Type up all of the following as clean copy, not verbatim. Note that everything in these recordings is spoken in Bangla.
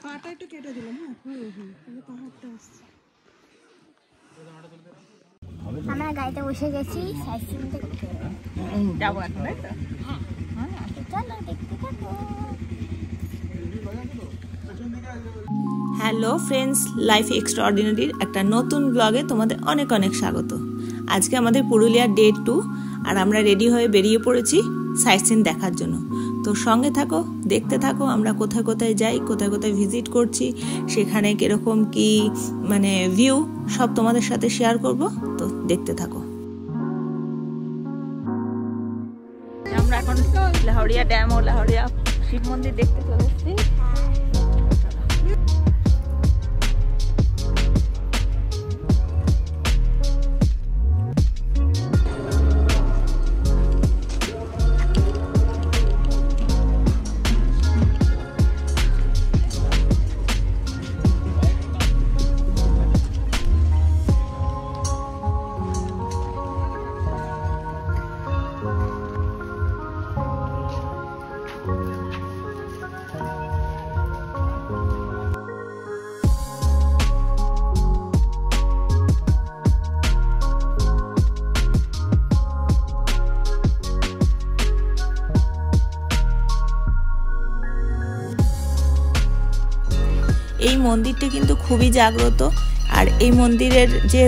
পাটা একটু কেটে দিলাম। পাহাড়টা আসছে। আমরা গাড়িতে বসে গেছি যাবো এখন, তাই তো? চলো দেখতে থাকো। হ্যালো ফ্রেন্ডস, লাইফ এক্সট্রাঅর্ডিনারির একটা নতুন ব্লগে তোমাদের অনেক অনেক স্বাগত। আজকে আমাদের পুরুলিয়ার ডে 2 আর আমরা রেডি হয়ে বেরিয়ে পড়েছি সাইট সিন দেখার জন্য। তো সঙ্গে থাকো, দেখতে থাকো আমরা কোথায় কোথায় যাই, কোথায় কোথায় ভিজিট করছি, সেখানে কিরকম কি মানে ভিউ সব তোমাদের সাথে শেয়ার করব। তো দেখতে থাকো। আমরা এখন লাহোরিয়া ড্যাম ও লাহোরিয়া শিব মন্দির দেখতে চলে এসেছি। এই মন্দিরটা কিন্তু খুবই জাগ্রত, আর এই মন্দিরের যে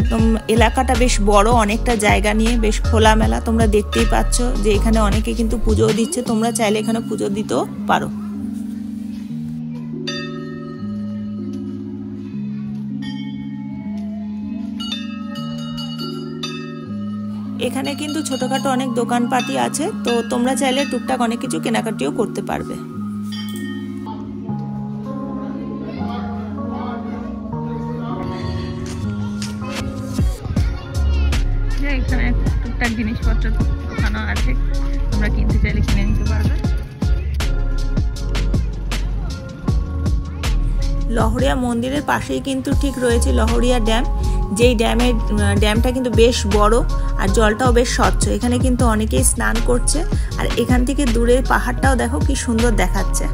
এলাকাটা বেশ বড়, অনেকটা জায়গা নিয়ে বেশ খোলামেলা। তোমরা দেখতেই পাচ্ছ যে এখানে অনেকে কিন্তু পুজো দিচ্ছে, তোমরা চাইলে এখানে পুজো দিতেও পারো। এখানে কিন্তু ছোটখাটো অনেক দোকানপাটি আছে, তো তোমরা চাইলে টুকটাক অনেক কিছু কেনাকাটিও করতে পারবে। এখানে টুকটাক জিনিসপত্র দোকানও আছে, তোমরা কিনতে চাইলে কিনে নিতে পারবে। লাহোরিয়া মন্দিরের পাশেই কিন্তু ঠিক রয়েছে লাহোরিয়া ড্যাম, যেই ড্যামটা কিন্তু বেশ বড় আর জলটাও বেশ স্বচ্ছ। এখানে কিন্তু অনেকেই স্নান করছে, আর এখান থেকে দূরের পাহাড়টাও দেখো কি সুন্দর দেখাচ্ছে।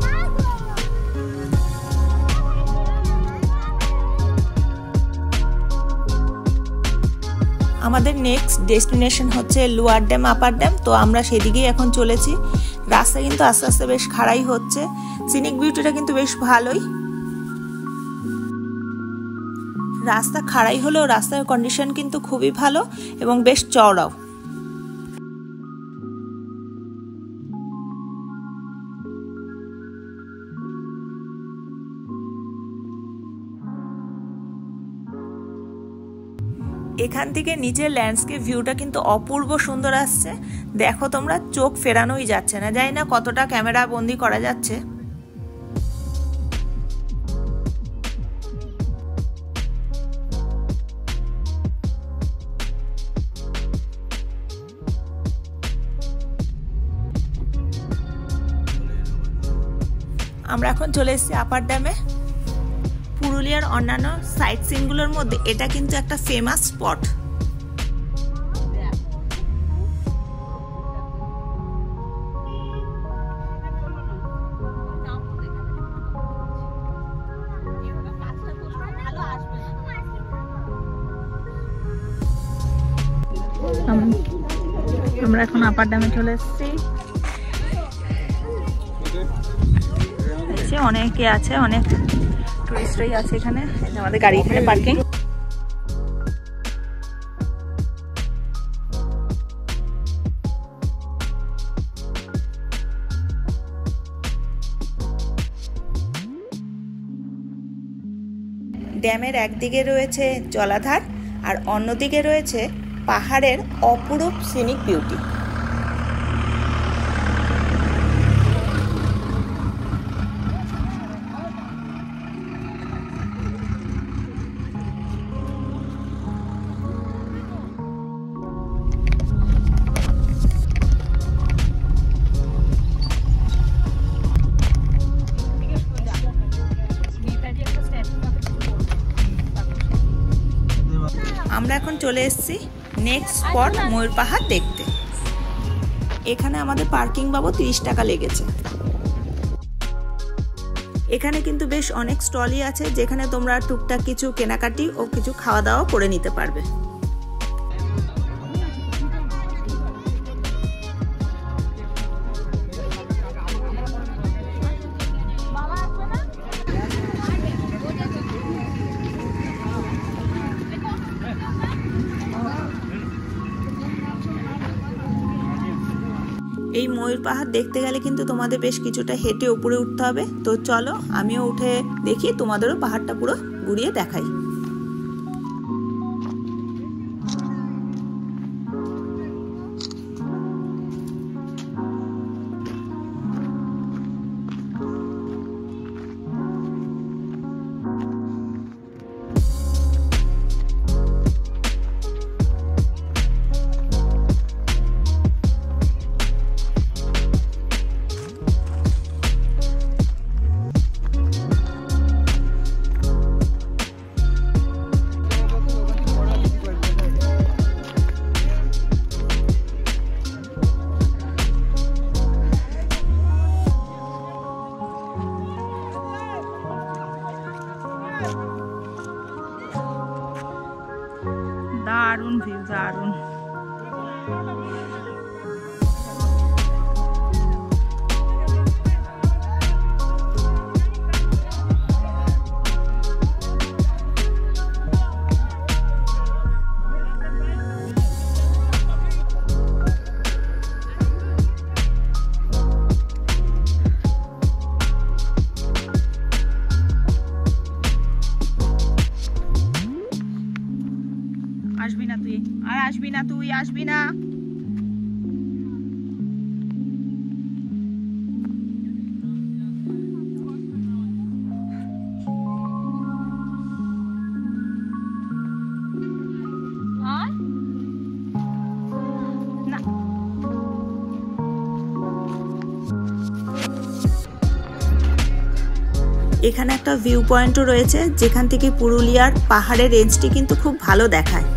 আমাদের নেক্সট ডেস্টিনেশন হচ্ছে লোয়ার ড্যাম, আপার ড্যাম। তো আমরা সেদিকেই এখন চলেছি। রাস্তা কিন্তু আস্তে আস্তে বেশ খাড়াই হচ্ছে, সিনিক বিউটিটা কিন্তু বেশ ভালোই। রাস্তা খাড়াই হলেও রাস্তার কন্ডিশন কিন্তু খুবই ভালো এবং বেশ চওড়াও। এখান থেকে নিচের ল্যান্ডস্কেপ ভিউটা কিন্তু অপূর্ব সুন্দর আসছে। দেখো তোমরা, চোখ ফেরানোই যাচ্ছে না। জানি না কতটা ক্যামেরা বন্দি করা যাচ্ছে। আমরা এখন চলে এসেছি আপার ড্যামে। পুরুলিয়ার অন্যান্য সাইট সিনগুলোর মধ্যে এটা কিন্তু একটা ফেমাস স্পট। আমরা এখন আপার ড্যামে চলে এসেছি। অনেকে আছে, অনেক টুরিস্টরাই আছে এখানে। আমাদের গাড়ি এখানে পার্কিং। ড্যামের একদিকে রয়েছে জলাধার আর অন্যদিকে রয়েছে পাহাড়ের অপরূপ সিনিক বিউটি। এখন চলে এসেছি নেক্সট স্পট ময়ূর পাহাড় দেখতে। এখানে আমাদের পার্কিং বাবদ 30 টাকা লেগেছে। এখানে কিন্তু বেশ অনেক স্টলই আছে যেখানে তোমরা টুকটাক কিছু কেনাকাটি ও কিছু খাওয়া দাওয়া করে নিতে পারবে। এই ময়ূর পাহাড় দেখতে গেলে কিন্তু তোমাদের বেশ কিছুটা হেঁটে উপরে উঠতে হবে। তো চলো আমিও উঠে দেখি, তোমাদেরও পাহাড়টা পুরো ঘুরিয়ে দেখাই। দারুণ ভিউ, দারুণ। আসবি না তুই, আর আসবি না তুই, আসবি না। এখানে একটা ভিউ পয়েন্টও রয়েছে যেখান থেকে পুরুলিয়ার পাহাড়ের রেঞ্জটি কিন্তু খুব ভালো দেখায়।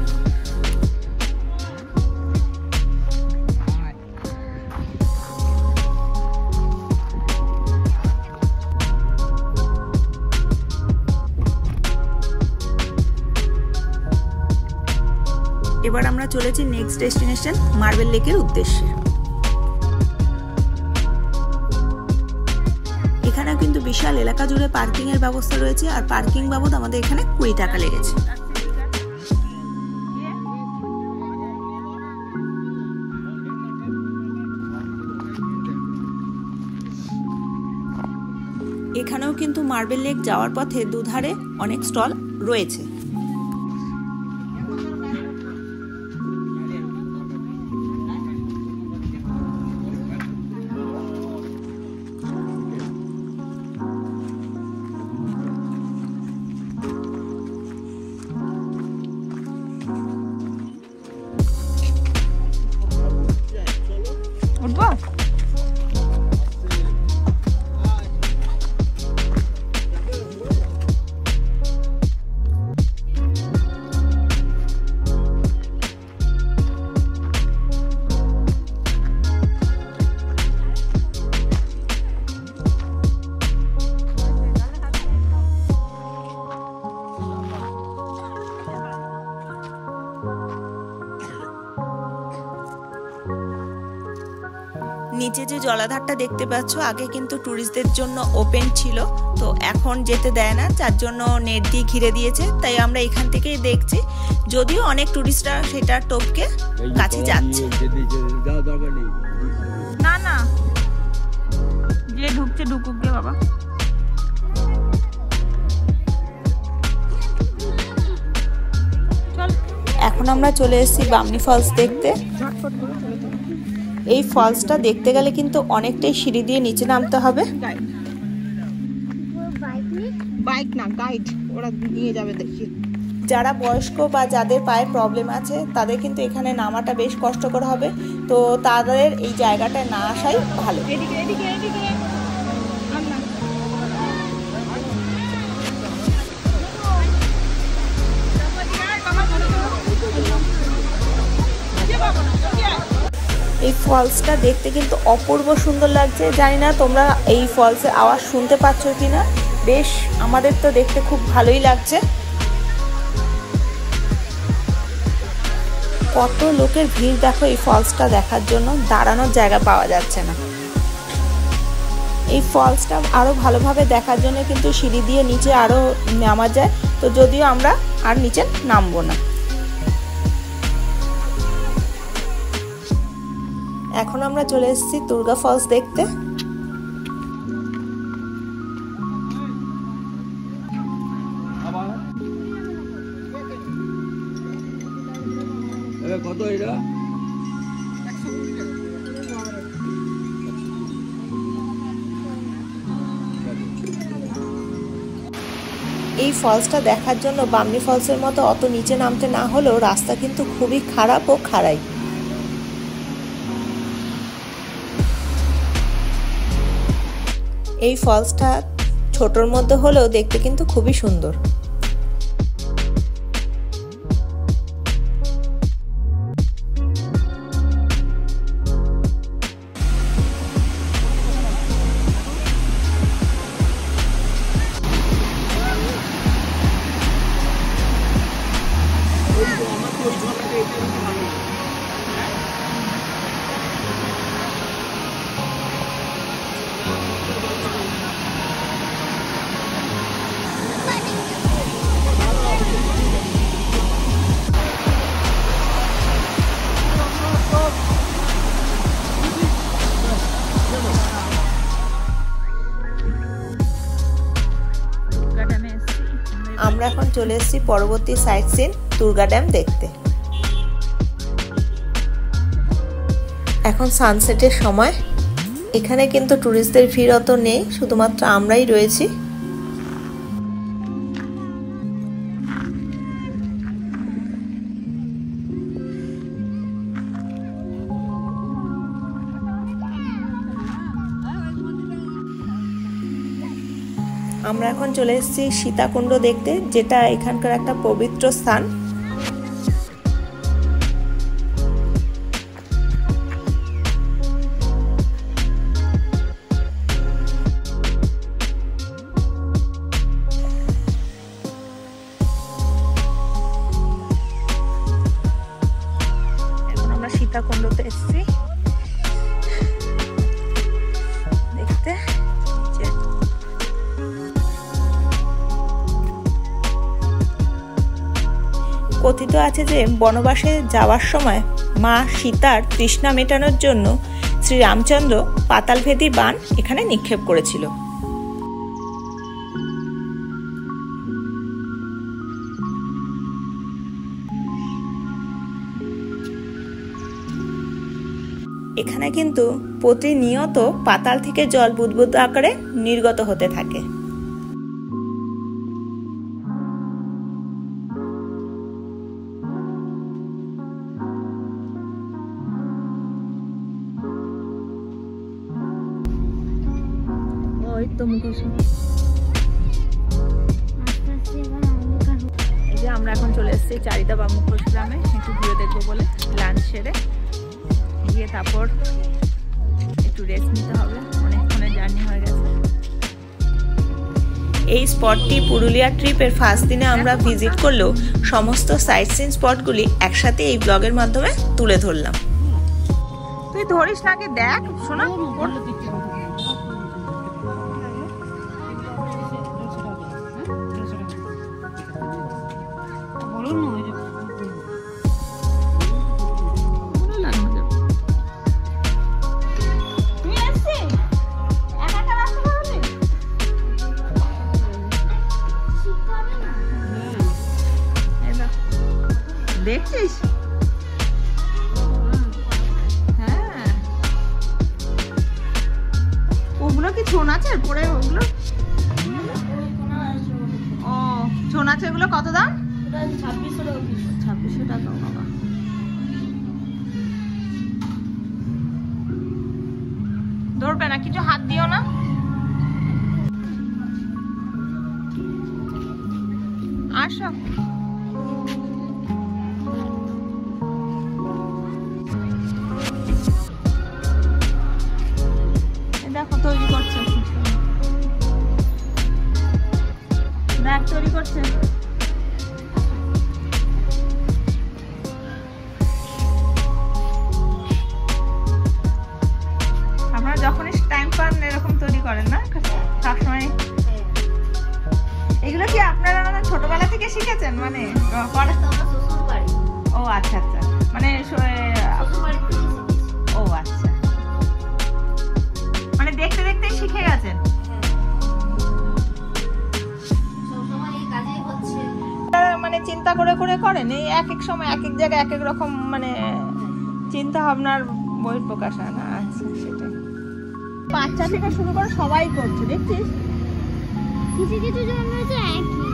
এবার আমরা চলেছি নেক্সট ডেস্টিনেশন মার্বেল লেকের উদ্দেশ্যে। এখানে কিন্তু বিশাল এলাকা জুড়ে পার্কিং এর ব্যবস্থা রয়েছে, আর পার্কিং বাবদ আমাদের এখানে 20 টাকা লেগেছে। এখানেও কিন্তু মার্বেল লেক যাওয়ার পথে দুধারে অনেক স্টল রয়েছে। উঠবো? নিচে যে জলাধারটা দেখতে পাচ্ছ আগে কিন্তু টুরিস্টদের জন্য ওপেন ছিল, তো এখন যেতে দেয় না, যার জন্য নেট দিয়ে ঘিরে দিয়েছে। তাই আমরা এখান থেকেই দেখছি, যদিও অনেক টুরিস্টরা সেটা টপকে কাছে যাচ্ছে। না না, যে ঢুকছে ঢুকুক গে বাবা। এখন আমরা চলে এসেছি বামনি ফলস দেখতে। এই ফলসটা দেখতে গেলে কিন্তু অনেকটাই সিঁড়ি দিয়ে নিচে নামতে হবে। বাইক না, গাইড, ওরা নিয়ে যাবে দেখি। যারা বয়স্ক বা যাদের পায়ে প্রবলেম আছে তাদের কিন্তু এখানে নামাটা বেশ কষ্টকর হবে, তো তাদের এই জায়গাটায় না আসাই ভালো। এই ফলসটা দেখতে কিন্তু অপূর্ব সুন্দর লাগছে। জানি না তোমরা এই ফলসের আওয়াজ শুনতে পাচ্ছ কিনা। বেশ, আমাদের তো দেখতে খুব ভালোই লাগছে। কত লোকের ভিড় দেখো এই ফলসটা দেখার জন্য, দাঁড়ানোর জায়গা পাওয়া যাচ্ছে না। এই ফলসটা আরো ভালোভাবে দেখার জন্য কিন্তু সিঁড়ি দিয়ে নিচে আরো নামা যায়, তো যদিও আমরা আর নিচে নামবো না। এখন আমরা চলে এসেছি দুর্গা ফলস দেখতে। কত এটা? এই ফলসটা দেখার জন্য বামনি ফলসের মতো অত নিচে নামতে না হলেও রাস্তা কিন্তু খুবই খারাপ ও খাড়াই। এই ফলসটা ছোটর মধ্যে হলেও দেখতে কিন্তু খুবই সুন্দর। আমরা এখন চলে এসেছি পরবর্তী সাইট সিন দুর্গা ড্যাম দেখতে। এখন সানসেটের সময়, এখানে কিন্তু টুরিস্টদের ভিড় অত নেই, শুধুমাত্র আমরাই রয়েছি। আমরা এখন চলে এসেছি সীতাকুণ্ড দেখতে, যেটা এখানকার একটা পবিত্র স্থান। এখন আমরা সীতাকুণ্ডতে এসেছি দেখতে। কথিত আছে যে বনবাসে যাওয়ার সময় মা সীতার তৃষ্ণা মেটানোর জন্য শ্রী রামচন্দ্র পাতালভেদী বাণ এখানে নিক্ষেপ করেছিল। এখানে কিন্তু প্রতিনিয়ত পাতাল থেকে জল বুদবুদ আকারে নির্গত হতে থাকে। এই যে আমরা এখন চলে এসেছি চারিদা বা মুখোশ গ্রামে, একটু ঘুরে দেখবো বলে লাঞ্চ সেরে গিয়ে তারপর একটু রেস্ট নিতে হবে, অনেকক্ষণের জার্নি হয়ে গেছে। এই স্পটটি পুরুলিয়া ট্রিপের ফার্স্ট দিনে আমরা ভিজিট করলেও সমস্ত সাইট সিন স্পটগুলি একসাথে এই ব্লগের মাধ্যমে তুলে ধরলাম। তুই ধরিস না, আগে দেখ শোনা। দেখছিস? হ্যাঁ, ওগুলো কি ছৌ নাচের পরে? ওগুলো ও ছৌ নাচের গুলো কত দাম? 2600 টাকা। বাবা, ধরবে না, কিছু হাত দিও না। আসো। করছে? আপনারা যখনই টাইম পান এরকম তৈরি করেন না সবসময়? এগুলো কি আপনারা মানে ছোটবেলা থেকে শিখেছেন? মানে ও আচ্ছা আচ্ছা, মানে ও আচ্ছা, মানে দেখতে দেখতেই শিখে গেছেন। মানে চিন্তা করে করে করেন, এই এক এক সময় এক এক জায়গায় এক এক রকম মানে চিন্তা ভাবনার বই প্রকাশ হয় না। আচ্ছা, সেটাই। বাচ্চা থেকে শুরু করে সবাই করছে, দেখছিস? কিছু কিছু জন রয়েছে একই,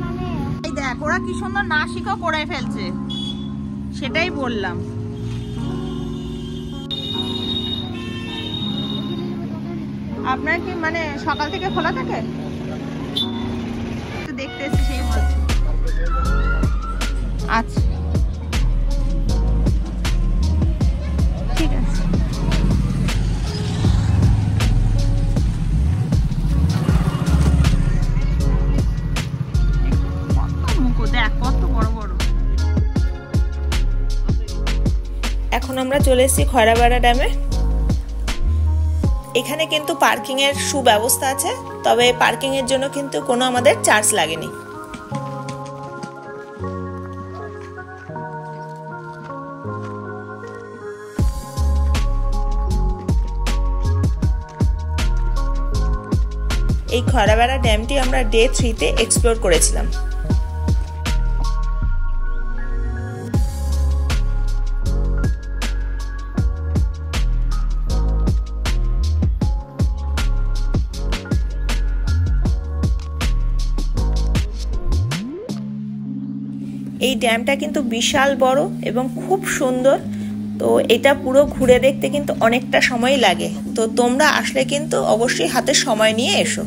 মানে এই দেখ ওরা কি সুন্দর না শিখেও করে ফেলছে, সেটাই বললাম। আপনার কি মানে সকাল থেকে খোলা থাকে? দেখতে এসেছি সেই বলছি। আচ্ছা ঠিক আছে। দেখ কত বড় বড়। এখন আমরা চলে এসেছি খয়রাপাড়া ড্যামে। এখানে কিন্তু পার্কিং এর সুব্যবস্থা আছে, তবে পার্কিং এর জন্য কিন্তু কোনো আমাদের চার্জ লাগেনি। এই খয়রাপাড়া ড্যামটি আমরা ডে 3-তে এক্সপ্লোর করেছিলাম। এই ড্যামটা কিন্তু বিশাল বড় এবং খুব সুন্দর, তো এটা পুরো ঘুরে দেখতে কিন্তু অনেকটা সময় লাগে। তো তোমরা আসলে কিন্তু অবশ্যই হাতে সময় নিয়ে এসো।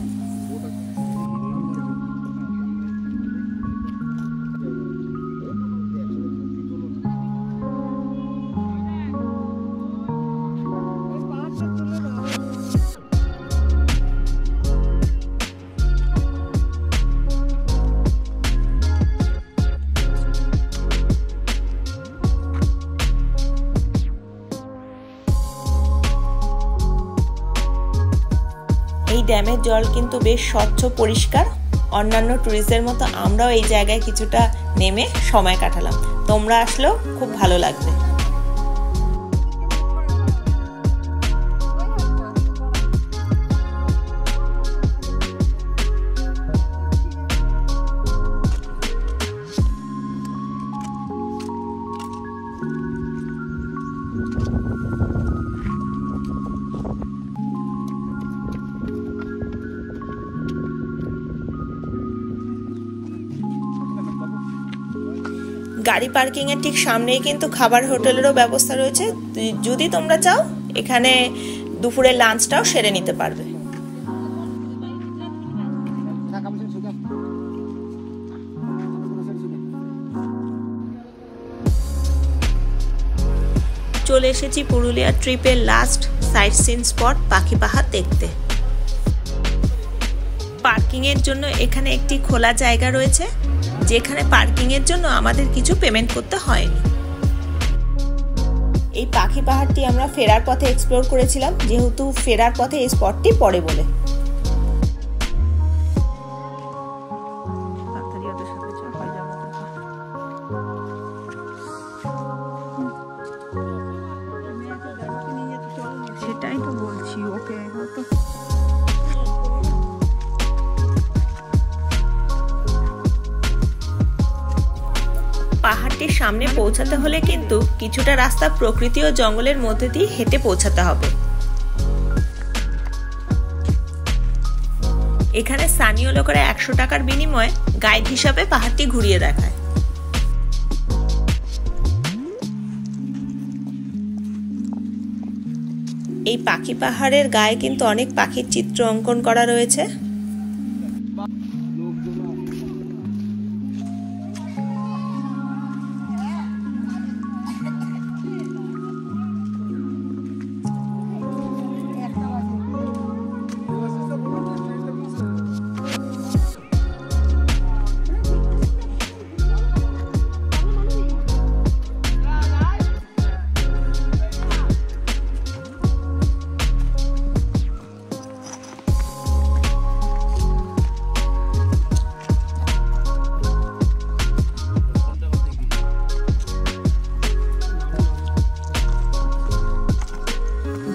এই ড্যামের জল কিন্তু বেশ স্বচ্ছ পরিষ্কার। অন্যান্য ট্যুরিস্টদের মতো আমরাও এই জায়গায় কিছুটা নেমে সময় কাটালাম। তোমরা আসলেও খুব ভালো লাগবে। গাড়ি পার্কিং এর ঠিক সামনেই কিন্তু খাবার হোটেলেরও ব্যবস্থা রয়েছে। যদি তোমরা চাও এখানে দুপুরের লাঞ্চটাও সেরে নিতে পারবে। চলে এসেছি পুরুলিয়া ট্রিপের লাস্ট সাইট সিন স্পট পাখি পাহাড় দেখতে। পার্কিং এর জন্য এখানে একটি খোলা জায়গা রয়েছে, যেখানে পার্কিং এর জন্য আমাদের কিছু পেমেন্ট করতে হয়নি। এই পাখি পাহাড়টি আমরা ফেরার পথে এক্সপ্লোর করেছিলাম, যেহেতু ফেরার পথে এই স্পটটি পড়ে বলে। সেটাই তো বলছি ওকে। পাহাড়টির সামনে পৌঁছাতে হলে কিন্তু কিছুটা রাস্তা প্রকৃতি ও জঙ্গলের মধ্যে দিয়ে হেঁটে পৌঁছাতে হবে। এখানে স্থানীয় লোকেরা 100 টাকার বিনিময়ে গাইড হিসাবে পাহাড়টি ঘুরিয়ে দেখায়। এই পাখি পাহাড়ের গায়ে কিন্তু অনেক পাখির চিত্র অঙ্কন করা রয়েছে।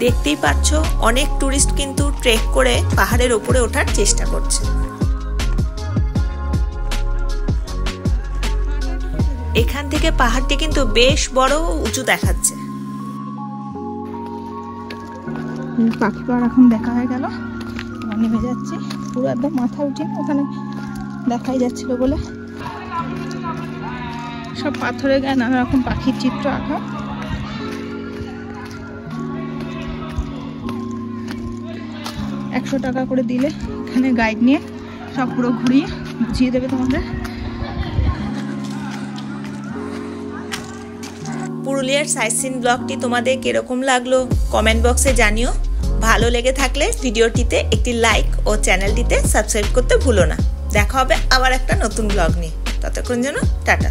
দেখতেই পাচ্ছ অনেক টুরিস্ট কিন্তু ট্রেক করে পাহাড়ের ওপরে ওঠার চেষ্টা করছে। এখান থেকে পাহাড়টি কিন্তু বেশ বড় উঁচু দেখাচ্ছে। পাখি পাড় এখন দেখা হয়ে গেল, নেমে যাচ্ছে, পুরো একদম মাথা উঠে ওখানে দেখাই যাচ্ছিল বলে সব পাথরে গায়ে নানা রকম পাখির চিত্র আঁকা। $100 করে দিলে এখানে গাইড নিয়ে সব পুরো ঘুরিয়ে বুঝিয়ে দেবে তোমাদের। পুরুলিয়ার সাইট সিন ব্লগটি তোমাদের কিরকম লাগলো কমেন্ট বক্সে জানিও। ভালো লেগে থাকলে ভিডিওটিতে একটি লাইক ও চ্যানেলটিতে সাবস্ক্রাইব করতে ভুলো না। দেখা হবে আবার একটা নতুন ব্লগ নিয়ে, ততক্ষণ যেন টাটা।